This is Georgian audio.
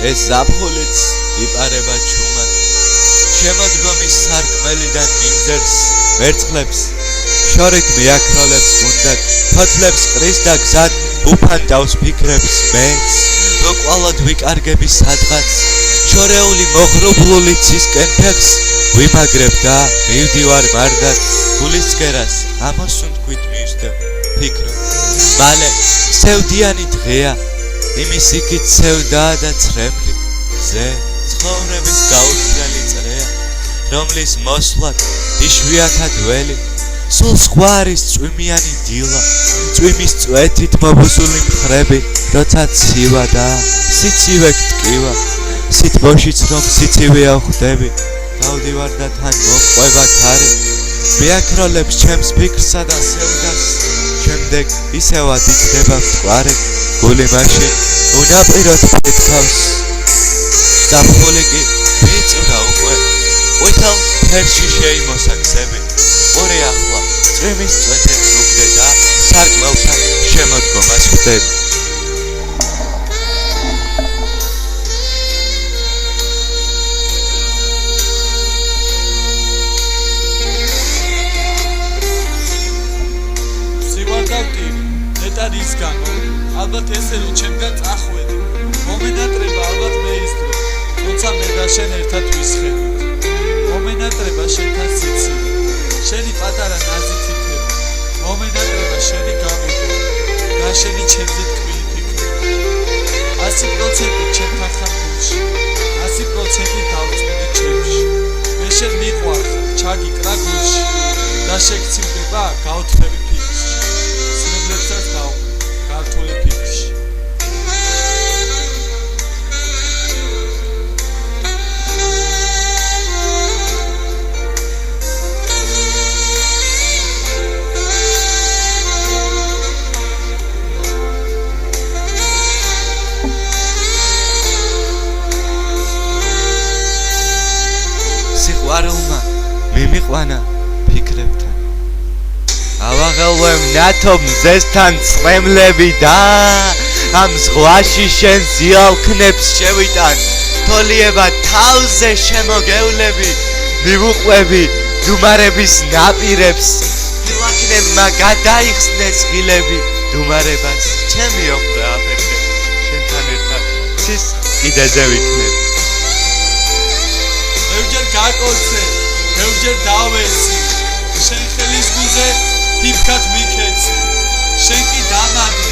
ეს ზაფხულიც იპარება ჩუმად შემოდგომის სარკმელიდან მიმზერს ვერცხლებს შორით მიაქროლებს გუნდად ფოთლებს ყრის და გზად უფანტავს ფიქრებს მეც როყვალოდ ვიკარგები სადღაც შორეული მოღრუბლული ცისკენ ფეხს ვიმაგრებ და მივდივარ მარგად გულისცერას ამოსუნთქვით მივსდევ ფიქრო მალე სევდიანი დღეა იმის იქით სევდაა და ცრემლი ზე ცხოვრების გაუცრელი წრეა რომლის მოსვლად იშვიათად ველი სულ სხვა არის წვიმიანი დილა წვიმის წვეთით მობუსული მხრები როცა ცივა და სიცივე გტკივა სიტბოშიც რომ სიცივეა ხვდები დავდივარ და თან მომყვება ქარი მიაქროლებს ჩემს ფიქრსა და სევდას შემდეგ ისევად იქნება მტკვარი გული მაშინ უნაპიროდ ფეთქავს ზაფხული კი მიწვდა უკვე უთელ ფერში შეიმოსა გზები ორი ახლა წვიმის წვეთებს უგდე და სარკმელთან შემოდგომას ხვდები ნეტარის გამო ალბათ ესე რომ ჩემგან წახვედი მომენატრება ალბათ მეისტრო თუმცა მე და შენ ერთად ვისხებთ მომენატრება შენთან სიცივე შენი პატარა ნაზი თითები მომენატრება შენი გამოდო და შენი ჩემზე ტკბილი ფიქრი 100% ჩემთან ხარ გულში 100% დავწვდი ჩემში მე შენ მიყვარხარ ჩაგიკრა გულში და შეგცილდება გაოთხები ფიქრში სინებლებსაც გართული ფიქრში სიყვარულმა მიმიყვანა ფიქრებთან ავაღელვემ ნათო მზესთან წრემლები და ამ ზღვაში შენ ზიალქნებს შევიტან თოლიება თავზე შემოგევლები მივუყვები დუმარების ნაპირებს ფილაქნებმა გადაიხსნეს ღილები დუმარებას ჩემი ოხრე აფერხე შენთან ერთად ცის კიდეზე ვიქნები მევჯერ გაკოცე მევჯერ დავესი შენ ხელის გულზე ფიფქად მიქეცი შენ კი დამაგრე